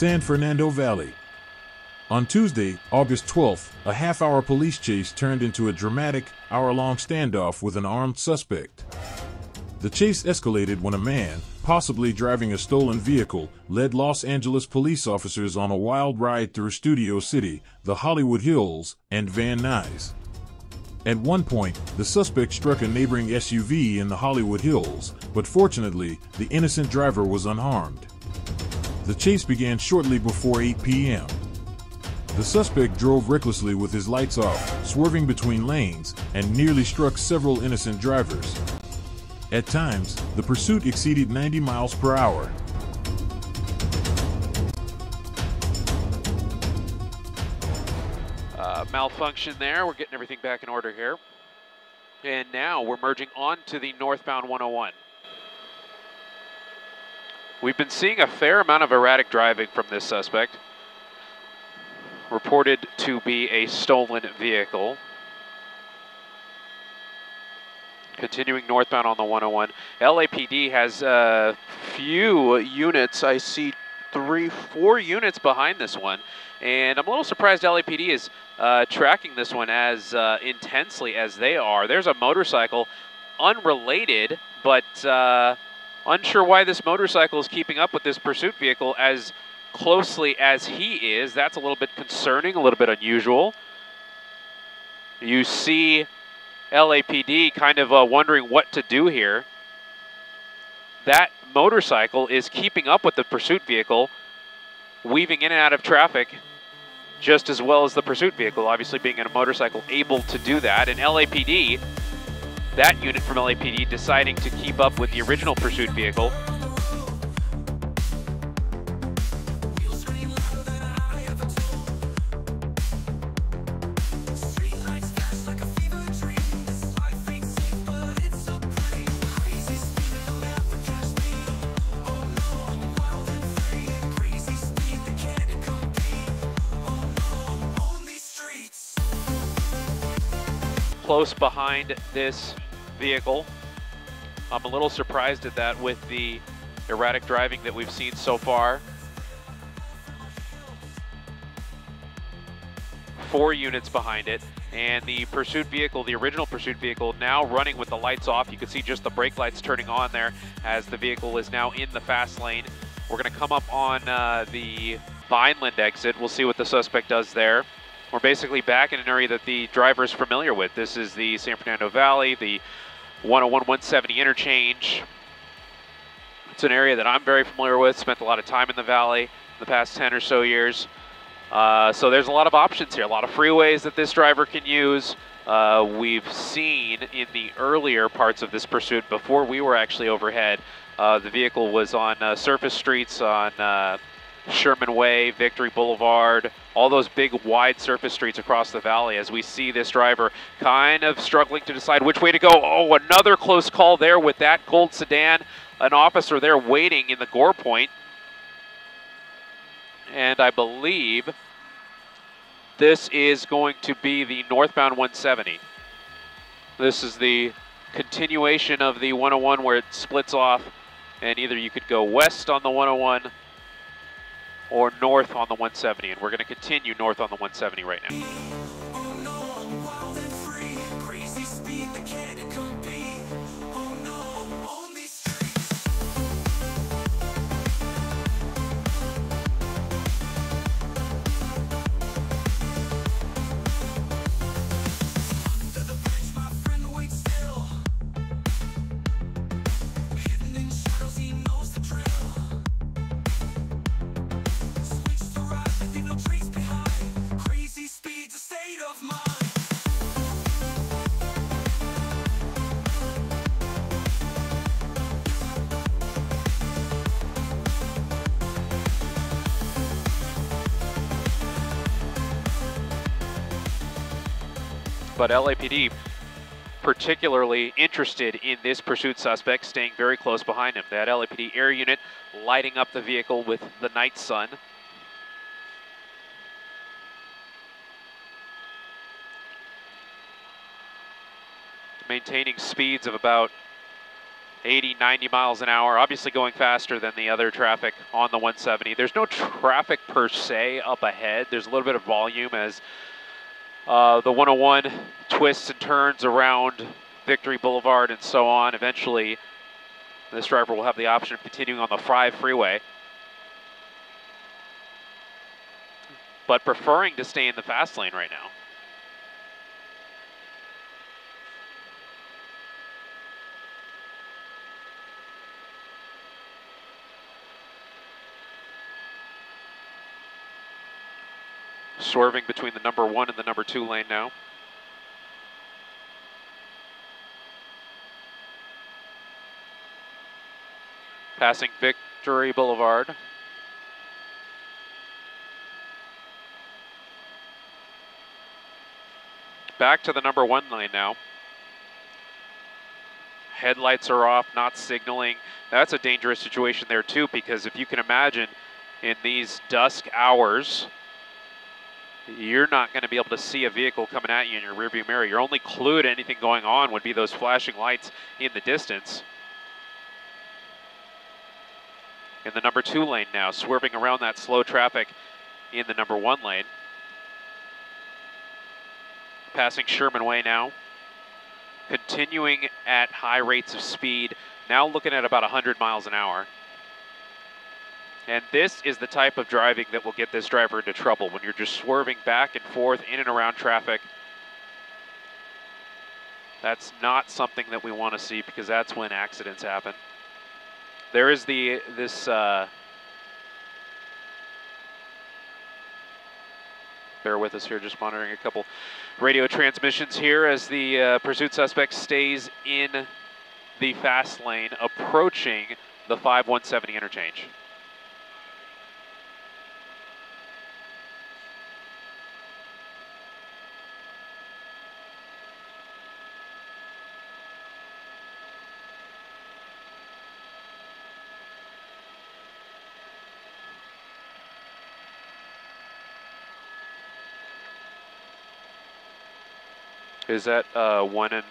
San Fernando Valley. On Tuesday, August 12th, a half-hour police chase turned into a dramatic, hour-long standoff with an armed suspect. The chase escalated when a man, possibly driving a stolen vehicle, led Los Angeles police officers on a wild ride through Studio City, the Hollywood Hills, and Van Nuys. At one point, the suspect struck a neighboring SUV in the Hollywood Hills, but fortunately, the innocent driver was unharmed. The chase began shortly before 8 p.m. The suspect drove recklessly with his lights off, swerving between lanes, and nearly struck several innocent drivers. At times, the pursuit exceeded 90 miles per hour. Malfunction there. We're getting everything back in order here. And now we're merging on to the northbound 101. We've been seeing a fair amount of erratic driving from this suspect. Reported to be a stolen vehicle. Continuing northbound on the 101. LAPD has a few units. I see 4 units behind this one. And I'm a little surprised LAPD is tracking this one as intensely as they are. There's a motorcycle, unrelated, but unsure why this motorcycle is keeping up with this pursuit vehicle as closely as he is. That's a little bit concerning, a little bit unusual. You see LAPD kind of wondering what to do here. That motorcycle is keeping up with the pursuit vehicle, weaving in and out of traffic just as well as the pursuit vehicle, obviously being in a motorcycle able to do that. And LAPD, that unit from LAPD, deciding to keep up with the original pursuit vehicle. Close behind this vehicle. I'm a little surprised at that with the erratic driving that we've seen so far. 4 units behind it, and the pursuit vehicle, the original pursuit vehicle, now running with the lights off. You can see just the brake lights turning on there as the vehicle is now in the fast lane. We're going to come up on the Vineland exit. We'll see what the suspect does there. We're basically back in an area that the driver is familiar with. This is the San Fernando Valley, the 101-170 interchange. It's an area that I'm very familiar with, spent a lot of time in the valley in the past 10 or so years. So there's a lot of options here, a lot of freeways that this driver can use. We've seen in the earlier parts of this pursuit, before we were actually overhead, the vehicle was on surface streets on Sherman Way, Victory Boulevard, all those big wide surface streets across the valley, as we see this driver kind of struggling to decide which way to go. Oh, another close call there with that gold sedan. An officer there waiting in the gore point. And I believe this is going to be the northbound 170. This is the continuation of the 101 where it splits off, and either you could go west on the 101 or north on the 170, and we're going to continue north on the 170 right now. But LAPD particularly interested in this pursuit suspect, staying very close behind him. That LAPD air unit lighting up the vehicle with the night sun. Maintaining speeds of about 80, 90 miles an hour, obviously going faster than the other traffic on the 170. There's no traffic per se up ahead. There's a little bit of volume as the 101 twists and turns around Victory Boulevard and so on. Eventually, this driver will have the option of continuing on the 5 freeway, but preferring to stay in the fast lane right now. Swerving between the number 1 and the number 2 lane now. Passing Victory Boulevard. Back to the number 1 lane now. Headlights are off, not signaling. That's a dangerous situation there too, because if you can imagine, in these dusk hours, you're not going to be able to see a vehicle coming at you in your rearview mirror. Your only clue to anything going on would be those flashing lights in the distance. In the number 2 lane now, swerving around that slow traffic in the number 1 lane. Passing Sherman Way now. Continuing at high rates of speed, now looking at about 100 miles an hour. And this is the type of driving that will get this driver into trouble, when you're just swerving back and forth in and around traffic. That's not something that we want to see, because that's when accidents happen. There is bear with us here, just monitoring a couple radio transmissions here as the pursuit suspect stays in the fast lane, approaching the 5170 interchange. Is that 1 and...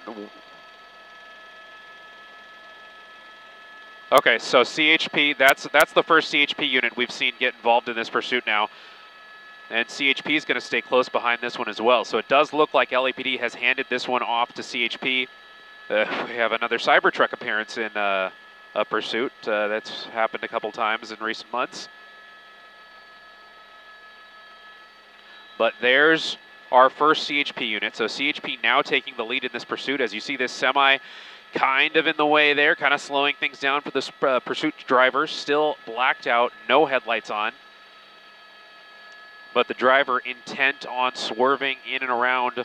Okay, so CHP, that's the first CHP unit we've seen get involved in this pursuit now. And CHP is going to stay close behind this one as well. So it does look like LAPD has handed this one off to CHP. We have another Cybertruck appearance in a pursuit. That's happened a couple times in recent months. But there's our first CHP unit. So CHP now taking the lead in this pursuit. As you see this semi kind of in the way there, kind of slowing things down for this pursuit driver. Still blacked out, no headlights on. But the driver intent on swerving in and around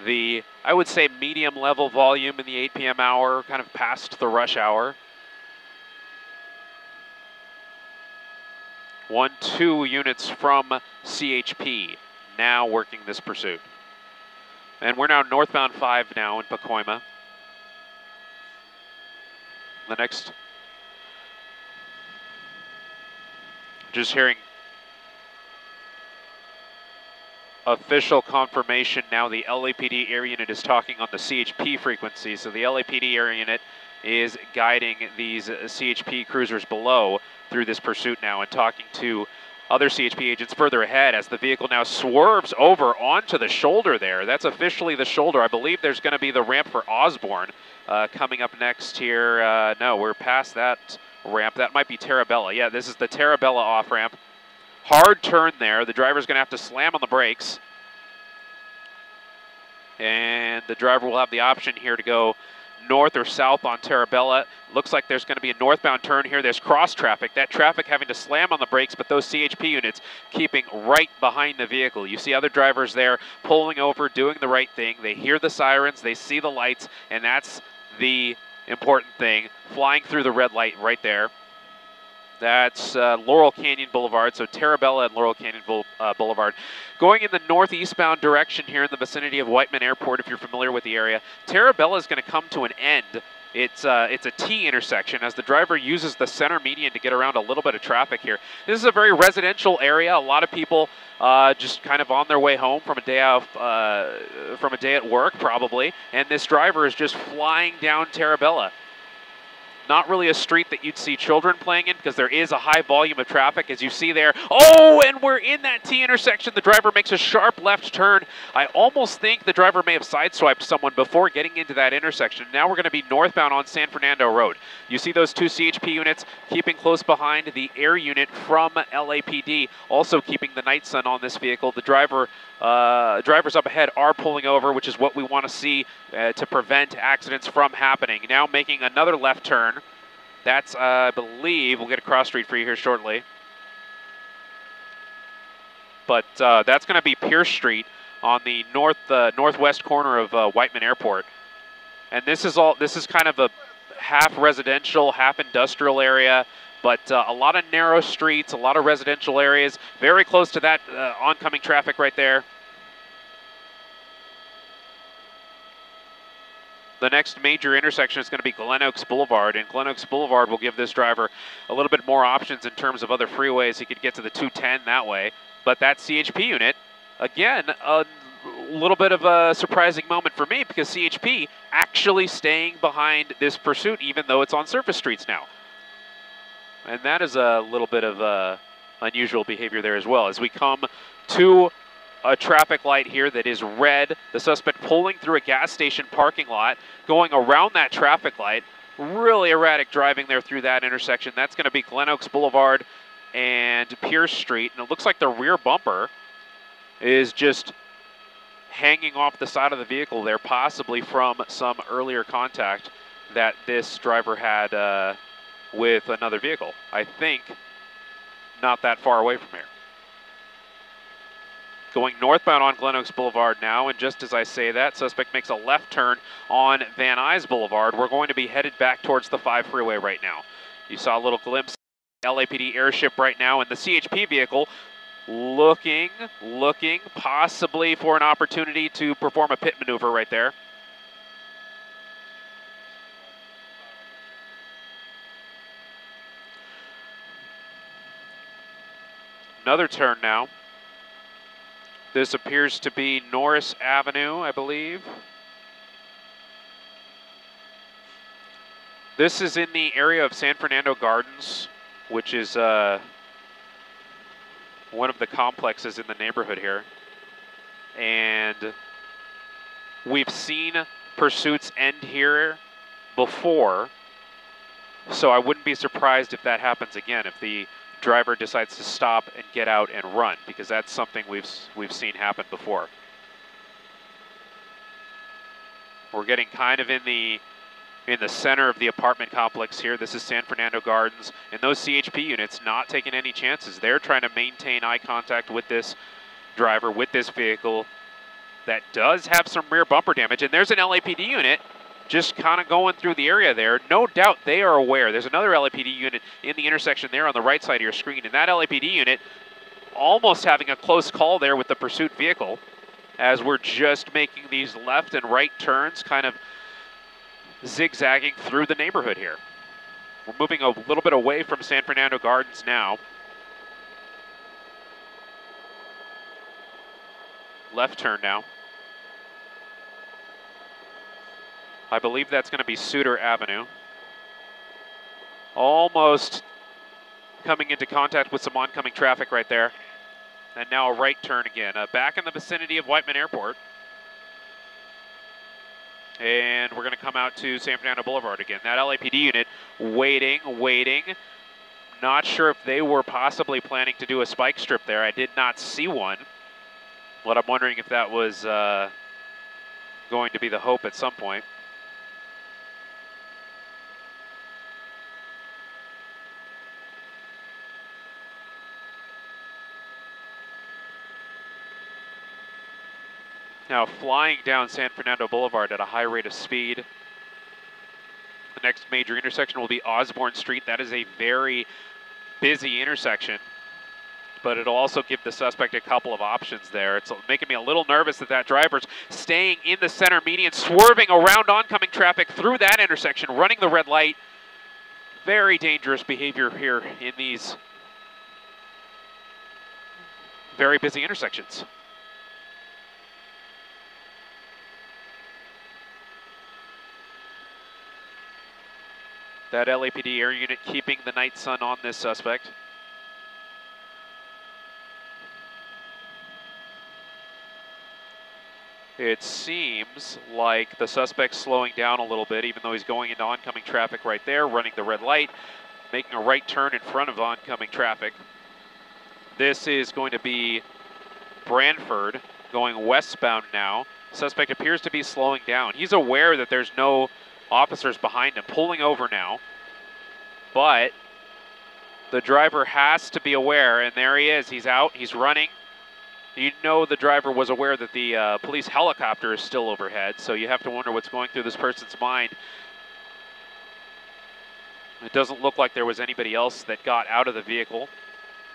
the, I would say, medium level volume in the 8 p.m. hour, kind of past the rush hour. 1-2 units from CHP now working this pursuit. And we're now northbound 5 now in Pacoima. The next, just hearing official confirmation now, the LAPD air unit is talking on the CHP frequency. So the LAPD air unit is guiding these CHP cruisers below through this pursuit now and talking to other CHP agents further ahead as the vehicle now swerves over onto the shoulder there. That's officially the shoulder. I believe there's going to be the ramp for Osborne coming up next here. No, we're past that ramp. That might be Terabella. Yeah, this is the Terabella off-ramp. Hard turn there. The driver's going to have to slam on the brakes. And the driver will have the option here to go north or south on Terabella. Looks like there's going to be a northbound turn here. There's cross traffic. That traffic having to slam on the brakes, but those CHP units keeping right behind the vehicle. You see other drivers there pulling over, doing the right thing. They hear the sirens, they see the lights, and that's the important thing. Flying through the red light right there. That's Laurel Canyon Boulevard, so Terabella and Laurel Canyon Boulevard. Going in the northeastbound direction here in the vicinity of Whiteman Airport, if you're familiar with the area, Terabella is going to come to an end. It's a T intersection as the driver uses the center median to get around a little bit of traffic here. This is a very residential area. A lot of people just kind of on their way home from a day off, from a day at work probably, and this driver is just flying down Terabella. Not really a street that you'd see children playing in because there is a high volume of traffic, as you see there. Oh, and we're in that T intersection. The driver makes a sharp left turn. I almost think the driver may have sideswiped someone before getting into that intersection. Now we're going to be northbound on San Fernando Road. You see those two CHP units keeping close behind the air unit from LAPD, also keeping the night sun on this vehicle. The drivers up ahead are pulling over, which is what we want to see to prevent accidents from happening. Now making another left turn. That's, I believe, we'll get a cross street for you here shortly. But that's going to be Pierce Street on the northwest corner of Whiteman Airport. And this is kind of a half residential, half industrial area. But a lot of narrow streets, a lot of residential areas, very close to that oncoming traffic right there. The next major intersection is going to be Glen Oaks Boulevard, and Glen Oaks Boulevard will give this driver a little bit more options in terms of other freeways. He could get to the 210 that way. But that CHP unit, again, a little bit of a surprising moment for me because CHP actually staying behind this pursuit even though it's on surface streets now. And that is a little bit of unusual behavior there as well. As we come to a traffic light here that is red, the suspect pulling through a gas station parking lot, going around that traffic light, really erratic driving there through that intersection. That's going to be Glen Oaks Boulevard and Pierce Street, and it looks like the rear bumper is just hanging off the side of the vehicle there, possibly from some earlier contact that this driver had with another vehicle. I think not that far away from here. Going northbound on Glen Oaks Boulevard now, and just as I say that, suspect makes a left turn on Van Nuys Boulevard. We're going to be headed back towards the 5 freeway right now. You saw a little glimpse of the LAPD airship right now, and the CHP vehicle looking possibly for an opportunity to perform a pit maneuver right there. Another turn now. This appears to be Norris Avenue, I believe. This is in the area of San Fernando Gardens, which is one of the complexes in the neighborhood here. And we've seen pursuits end here before, so I wouldn't be surprised if that happens again, if the driver decides to stop and get out and run, because that's something we've seen happen before. We're getting kind of in the center of the apartment complex here. This is San Fernando Gardens, and those CHP units not taking any chances. They're trying to maintain eye contact with this driver, with this vehicle that does have some rear bumper damage, and there's an LAPD unit just kind of going through the area there. No doubt they are aware. There's another LAPD unit in the intersection there on the right side of your screen, and that LAPD unit almost having a close call there with the pursuit vehicle as we're just making these left and right turns, kind of zigzagging through the neighborhood here. We're moving a little bit away from San Fernando Gardens now. Left turn now. I believe that's going to be Suter Avenue. Almost coming into contact with some oncoming traffic right there. And now a right turn again. Back in the vicinity of Whiteman Airport. And we're going to come out to San Fernando Boulevard again. That LAPD unit waiting. Not sure if they were possibly planning to do a spike strip there. I did not see one. But I'm wondering if that was going to be the hope at some point. Now flying down San Fernando Boulevard at a high rate of speed. The next major intersection will be Osborne Street. That is a very busy intersection, but it'll also give the suspect a couple of options there. It's making me a little nervous that that driver's staying in the center median, swerving around oncoming traffic through that intersection, running the red light. Very dangerous behavior here in these very busy intersections. That LAPD air unit keeping the night sun on this suspect. It seems like the suspect's slowing down a little bit, even though he's going into oncoming traffic right there, running the red light, making a right turn in front of oncoming traffic. This is going to be Brantford, going westbound now. Suspect appears to be slowing down. He's aware that there's no officers behind him, pulling over now. But the driver has to be aware, and there he is. He's out, he's running. You know the driver was aware that the police helicopter is still overhead, so you have to wonder what's going through this person's mind. It doesn't look like there was anybody else that got out of the vehicle,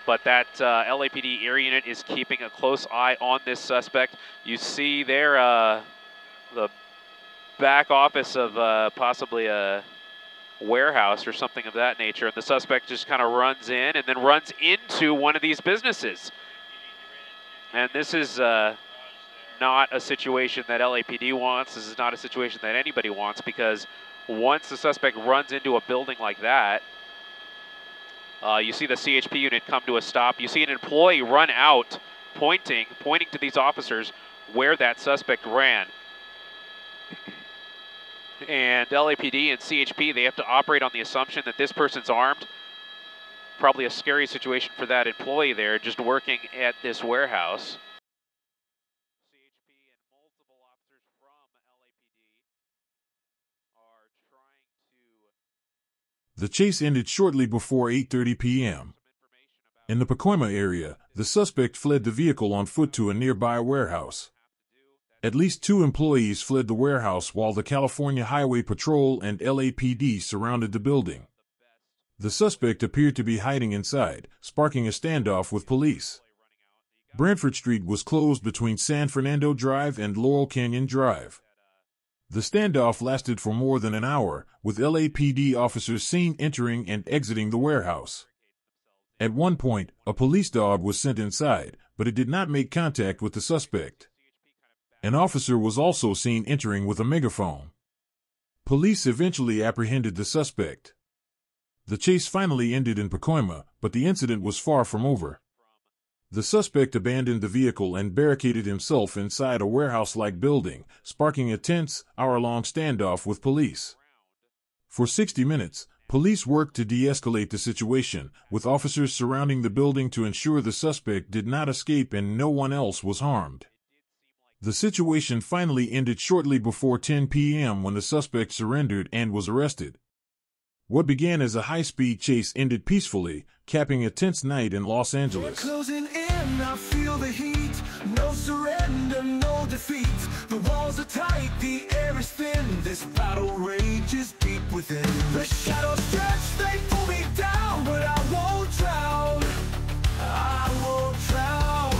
but that LAPD air unit is keeping a close eye on this suspect. You see there the back office of possibly a warehouse or something of that nature, and the suspect just kind of runs in and then runs into one of these businesses. And this is not a situation that LAPD wants. This is not a situation that anybody wants, because once the suspect runs into a building like that, you see the CHP unit come to a stop. You see an employee run out, pointing to these officers where that suspect ran. And LAPD and CHP, they have to operate on the assumption that this person's armed. Probably a scary situation for that employee there, just working at this warehouse. CHP and multiple officers from LAPD are trying to... The chase ended shortly before 8:30 p.m. In the Pacoima area, the suspect fled the vehicle on foot to a nearby warehouse. At least 2 employees fled the warehouse while the California Highway Patrol and LAPD surrounded the building. The suspect appeared to be hiding inside, sparking a standoff with police. Brantford Street was closed between San Fernando Drive and Laurel Canyon Drive. The standoff lasted for more than an hour, with LAPD officers seen entering and exiting the warehouse. At one point, a police dog was sent inside, but it did not make contact with the suspect. An officer was also seen entering with a megaphone. Police eventually apprehended the suspect. The chase finally ended in Pacoima, but the incident was far from over. The suspect abandoned the vehicle and barricaded himself inside a warehouse-like building, sparking a tense, hour-long standoff with police. For 60 minutes, police worked to de-escalate the situation, with officers surrounding the building to ensure the suspect did not escape and no one else was harmed. The situation finally ended shortly before 10 p.m. when the suspect surrendered and was arrested. What began as a high-speed chase ended peacefully, capping a tense night in Los Angeles. We're closing in, I feel the heat. No surrender, no defeat. The walls are tight, the air is thin. This battle rages deep within. The shadows stretch, they pull me down, but I won't drown. I won't drown.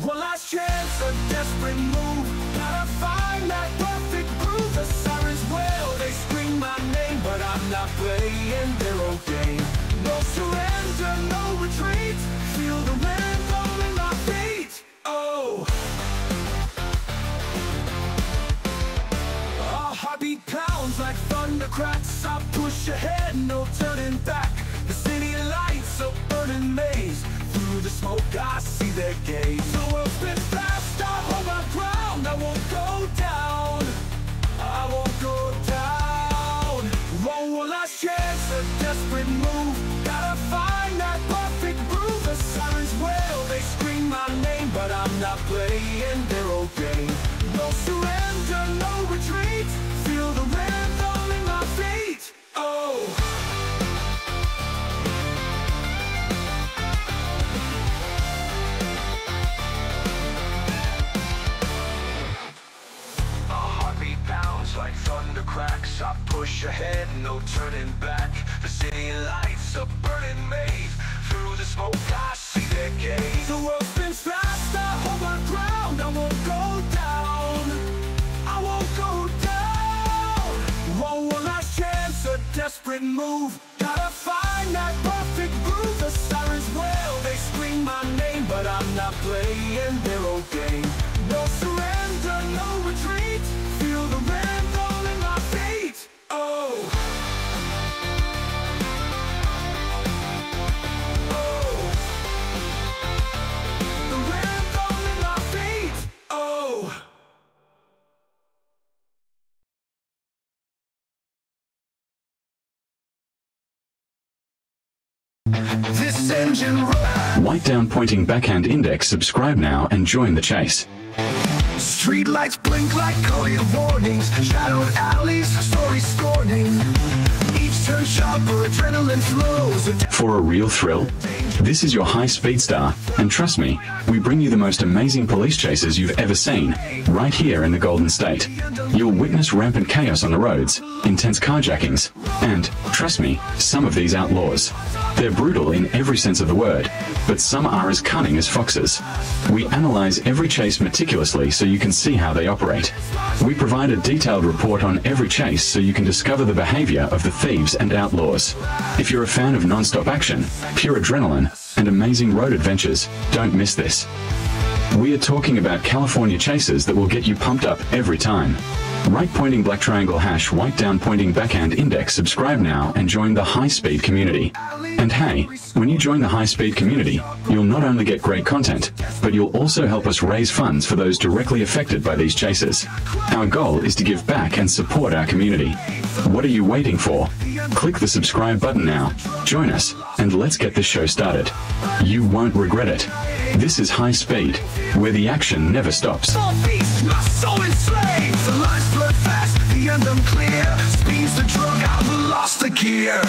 One last chance, a desperate move. Gotta find that perfect groove. The sirens wail, they scream my name, but I'm not playing their own game. No surrender, no retreat. Feel the rhythm in my feet. Oh, our heartbeat pounds like thunder cracks. I push ahead, no turning back. The city lights a burning maze. Through the smoke I see their gaze. The world spins fast, I hold my ground. I won't go down, I won't go down. One last chance, a desperate move. Gotta find that perfect groove. The sirens wail, they scream my name, but I'm not playing their old game. No surrender, no retreat. Feel the rhythm in my feet. Oh, like thunder cracks, I push ahead, no turning back. The city lights a burning maze. Through the smoke I see their gaze. The world spins fast, I hold my ground. I won't go down, I won't go down. One last chance, a desperate move. Gotta find that perfect groove. The sirens wail, they scream my name, but I'm not playing their old game. No surrender, no retreat. Feel the rhythm in my feet. Oh, engine roar. White down pointing backhand index, subscribe now and join the chase. Street lights blink like courier warnings. Shadowed alleys, stories scorning. Each turn sharper, adrenaline flows. For a real thrill, this is your high-speed star, and trust me, we bring you the most amazing police chases you've ever seen, right here in the Golden State. You'll witness rampant chaos on the roads, intense carjackings, and, trust me, some of these outlaws. They're brutal in every sense of the word, but some are as cunning as foxes. We analyze every chase meticulously so you can see how they operate. We provide a detailed report on every chase so you can discover the behavior of the thieves and outlaws. If you're a fan of non-stop action, pure adrenaline, and amazing road adventures, don't miss this. We are talking about California chases that will get you pumped up every time. Right pointing black triangle hash white down pointing backhand index, subscribe now and join the high-speed community. And hey, when you join the high-speed community, you'll not only get great content, but you'll also help us raise funds for those directly affected by these chases. Our goal is to give back and support our community. What are you waiting for? Click the subscribe button now, join us, and let's get this show started. You won't regret it. This is High Speed, where the action never stops. So enslaved, the lines blur fast, the end unclear. Speed's the drug, I've lost the gear.